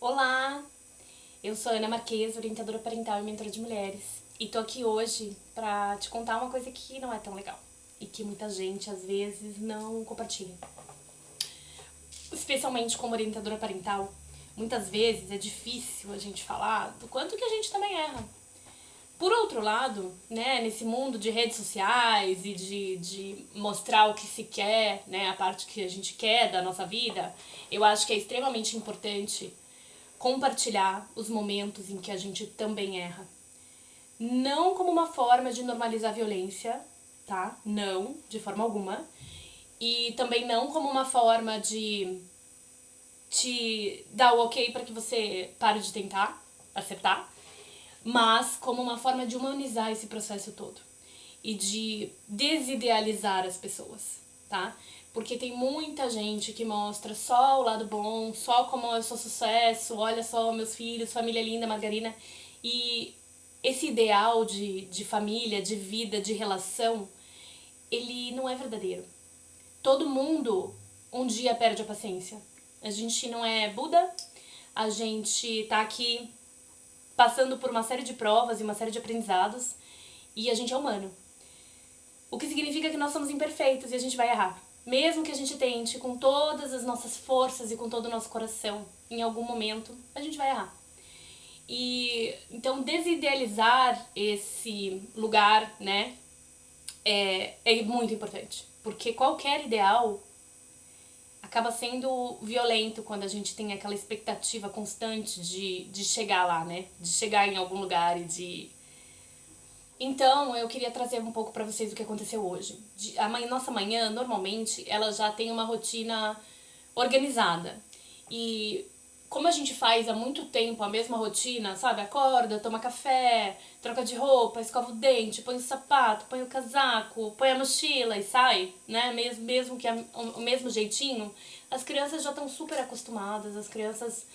Olá, eu sou Ana Marques, orientadora parental e mentora de mulheres. E tô aqui hoje pra te contar uma coisa que não é tão legal e que muita gente às vezes não compartilha. Especialmente como orientadora parental, muitas vezes é difícil a gente falar do quanto que a gente também erra. Por outro lado, né, nesse mundo de redes sociais e de mostrar o que se quer, né, a parte que a gente quer da nossa vida, eu acho que é extremamente importante compartilhar os momentos em que a gente também erra. Não como uma forma de normalizar a violência, tá? Não, de forma alguma. E também não como uma forma de te dar o ok para que você pare de tentar acertar, mas como uma forma de humanizar esse processo todo e de desidealizar as pessoas, tá? Porque tem muita gente que mostra só o lado bom, só como eu sou sucesso, olha só meus filhos, família linda, margarina. E esse ideal de família, de vida, de relação, ele não é verdadeiro. Todo mundo um dia perde a paciência. A gente não é Buda, a gente tá aqui passando por uma série de provas e uma série de aprendizados e a gente é humano. O que significa que nós somos imperfeitos e a gente vai errar. Mesmo que a gente tente com todas as nossas forças e com todo o nosso coração, em algum momento a gente vai errar. E então desidealizar esse lugar, né, é muito importante. Porque qualquer ideal acaba sendo violento quando a gente tem aquela expectativa constante de chegar lá, né? De chegar em algum lugar e de... Então, eu queria trazer um pouco pra vocês o que aconteceu hoje. Nossa manhã, normalmente, ela já tem uma rotina organizada. E como a gente faz há muito tempo a mesma rotina, sabe? Acorda, toma café, troca de roupa, escova o dente, põe o sapato, põe o casaco, põe a mochila e sai, né? Mesmo que o mesmo jeitinho, as crianças já estão super acostumadas, as crianças,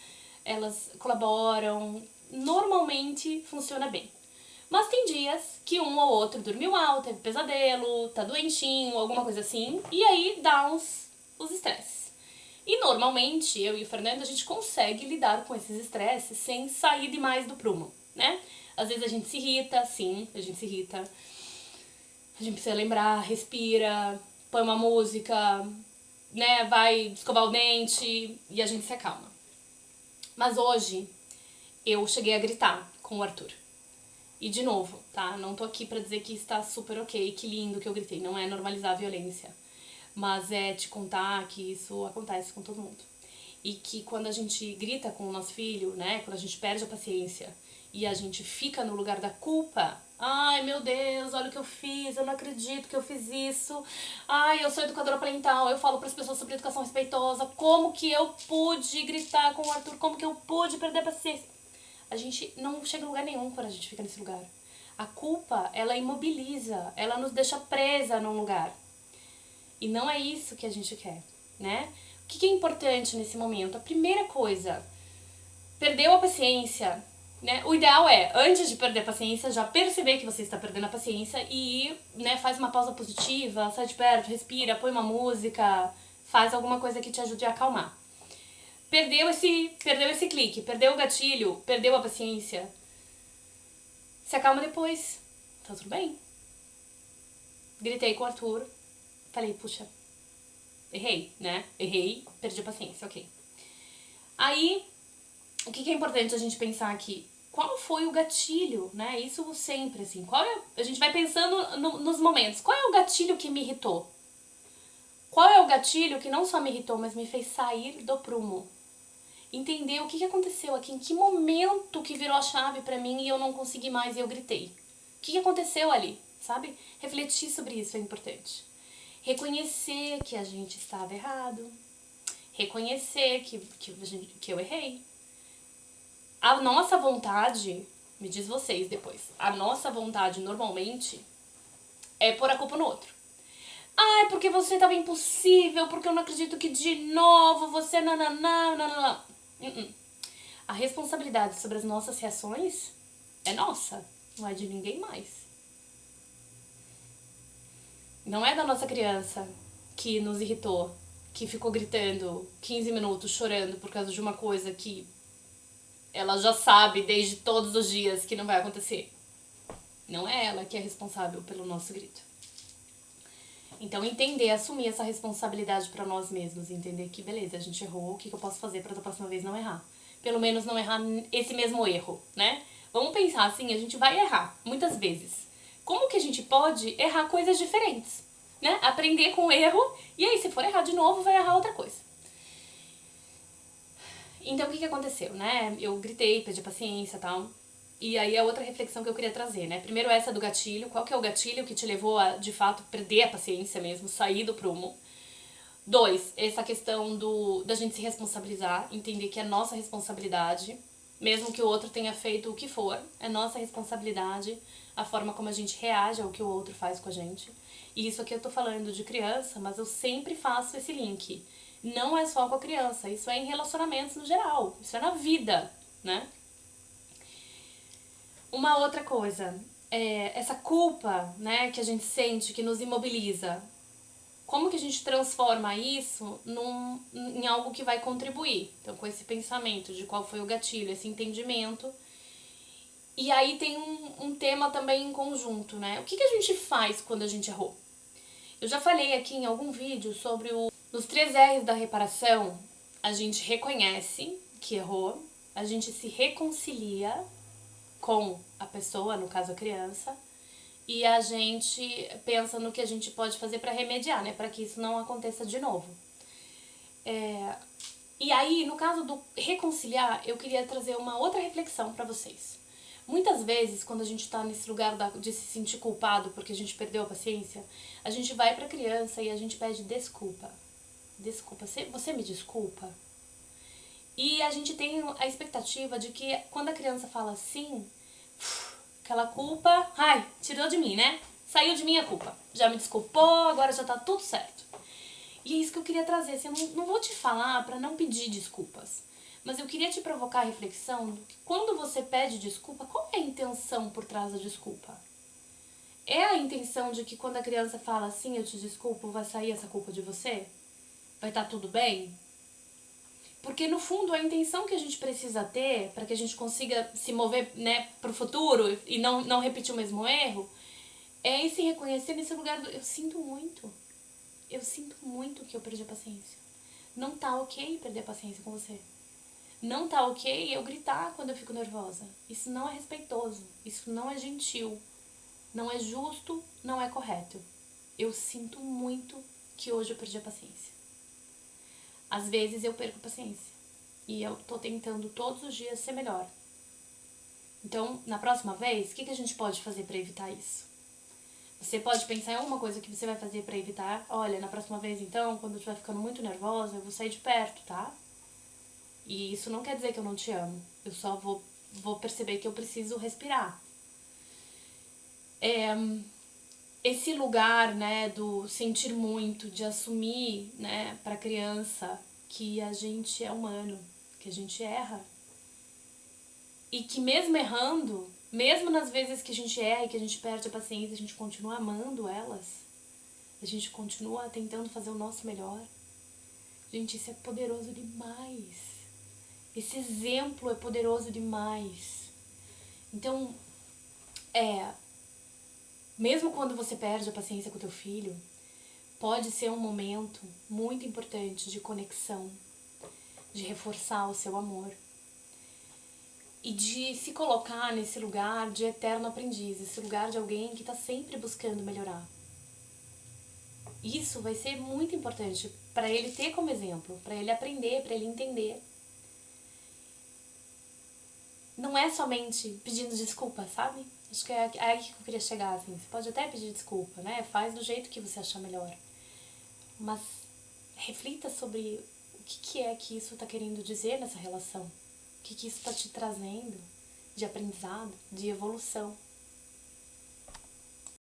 elas colaboram. Normalmente funciona bem. Mas tem dias que um ou outro dormiu mal, teve pesadelo, tá doentinho, alguma coisa assim, e aí dá os estresses. E normalmente, eu e o Fernando, a gente consegue lidar com esses estresses sem sair demais do prumo, né? Às vezes a gente se irrita, sim, a gente se irrita. A gente precisa lembrar, respira, põe uma música, né? Vai escovar o dente e a gente se acalma. Mas hoje, eu cheguei a gritar com o Arthur. E de novo, tá? Não tô aqui pra dizer que está super ok, que lindo que eu gritei. Não é normalizar a violência. Mas é te contar que isso acontece com todo mundo. E que quando a gente grita com o nosso filho, né? Quando a gente perde a paciência e a gente fica no lugar da culpa. Ai, meu Deus, olha o que eu fiz, eu não acredito que eu fiz isso. Ai, eu sou educadora parental, eu falo para as pessoas sobre educação respeitosa. Como que eu pude gritar com o Arthur? Como que eu pude perder a paciência? A gente não chega a lugar nenhum quando a gente fica nesse lugar. A culpa, ela imobiliza, ela nos deixa presa num lugar. E não é isso que a gente quer, né? O que é importante nesse momento? A primeira coisa, perdeu a paciência, né? O ideal é, antes de perder a paciência, já perceber que você está perdendo a paciência e, né, faz uma pausa positiva, sai de perto, respira, põe uma música, faz alguma coisa que te ajude a acalmar. Perdeu esse clique, perdeu o gatilho, perdeu a paciência. Se acalma depois. Tá tudo bem. Gritei com o Arthur. Falei, puxa, errei, né? Errei, perdi a paciência, ok. Aí, o que é importante a gente pensar aqui? Qual foi o gatilho, né? Isso sempre, assim. A gente vai pensando nos momentos. Qual é o gatilho que me irritou? Qual é o gatilho que não só me irritou, mas me fez sair do prumo? Entender o que aconteceu aqui, em que momento que virou a chave pra mim e eu não consegui mais e eu gritei. O que aconteceu ali, sabe? Refletir sobre isso é importante. Reconhecer que a gente estava errado. Reconhecer que eu errei. A nossa vontade, me diz vocês depois, a nossa vontade normalmente é pôr a culpa no outro. Ai, porque você estava impossível, porque eu não acredito que de novo você nananá, nananá. A responsabilidade sobre as nossas reações é nossa, não é de ninguém mais. Não é da nossa criança que nos irritou, que ficou gritando 15 minutos chorando por causa de uma coisa que ela já sabe desde todos os dias que não vai acontecer. Não é ela que é responsável pelo nosso grito. Então, entender, assumir essa responsabilidade pra nós mesmos. Entender que, beleza, a gente errou, o que eu posso fazer pra da próxima vez não errar? Pelo menos não errar esse mesmo erro, né? Vamos pensar assim, a gente vai errar, muitas vezes. Como que a gente pode errar coisas diferentes, né? Aprender com o erro, e aí se for errar de novo, vai errar outra coisa. Então, o que aconteceu, né? Eu gritei, pedi paciência e tal. E aí, a outra reflexão que eu queria trazer, né? Primeiro, essa do gatilho. Qual que é o gatilho que te levou a, de fato, perder a paciência mesmo, sair do prumo? 2, essa questão da gente se responsabilizar, entender que é nossa responsabilidade, mesmo que o outro tenha feito o que for, é nossa responsabilidade a forma como a gente reage ao que o outro faz com a gente. E isso aqui eu tô falando de criança, mas eu sempre faço esse link. Não é só com a criança, isso é em relacionamentos no geral, isso é na vida, né? Uma outra coisa, essa culpa, né, que a gente sente, que nos imobiliza. Como que a gente transforma isso em algo que vai contribuir? Então, com esse pensamento de qual foi o gatilho, esse entendimento. E aí tem um tema também em conjunto, né? O que a gente faz quando a gente errou? Eu já falei aqui em algum vídeo sobre nos 3 R's da reparação. A gente reconhece que errou, a gente se reconcilia com a pessoa, no caso a criança, e a gente pensa no que a gente pode fazer para remediar, né? Para que isso não aconteça de novo. E aí, no caso do reconciliar, eu queria trazer uma outra reflexão para vocês. Muitas vezes, quando a gente tá nesse lugar de se sentir culpado porque a gente perdeu a paciência, a gente vai pra criança e a gente pede desculpa. Desculpa, você me desculpa? E a gente tem a expectativa de que quando a criança fala sim, aquela culpa, ai, tirou de mim, né? Saiu de mim a culpa. Já me desculpou, agora já tá tudo certo. E é isso que eu queria trazer. Assim, eu não vou te falar pra não pedir desculpas. Mas eu queria te provocar a reflexão de que quando você pede desculpa, qual é a intenção por trás da desculpa? É a intenção de que quando a criança fala assim, eu te desculpo, vai sair essa culpa de você? Vai estar tudo bem? Porque no fundo a intenção que a gente precisa ter para que a gente consiga se mover, né, pro futuro e não repetir o mesmo erro, é esse reconhecer nesse lugar do eu sinto muito. Eu sinto muito que eu perdi a paciência. Não tá ok perder a paciência com você. Não tá ok eu gritar quando eu fico nervosa. Isso não é respeitoso. Isso não é gentil. Não é justo, não é correto. Eu sinto muito que hoje eu perdi a paciência. Às vezes eu perco a paciência. E eu tô tentando todos os dias ser melhor. Então, na próxima vez, o que a gente pode fazer para evitar isso? Você pode pensar em alguma coisa que você vai fazer para evitar. Olha, na próxima vez, então, quando eu estiver ficando muito nervosa, eu vou sair de perto, tá? E isso não quer dizer que eu não te amo. Eu só vou perceber que eu preciso respirar. Esse lugar, né, do sentir muito, de assumir, né, pra criança que a gente é humano, que a gente erra. E que mesmo errando, mesmo nas vezes que a gente erra e que a gente perde a paciência, a gente continua amando elas. A gente continua tentando fazer o nosso melhor. Gente, isso é poderoso demais. Esse exemplo é poderoso demais. Então, mesmo quando você perde a paciência com o teu filho, pode ser um momento muito importante de conexão, de reforçar o seu amor e de se colocar nesse lugar de eterno aprendiz, esse lugar de alguém que está sempre buscando melhorar. Isso vai ser muito importante para ele ter como exemplo, para ele aprender, para ele entender. Não é somente pedindo desculpa, sabe? Acho que é aí que eu queria chegar, assim. Você pode até pedir desculpa, né? Faz do jeito que você achar melhor. Mas reflita sobre o que é que isso está querendo dizer nessa relação. O que isso está te trazendo de aprendizado, de evolução.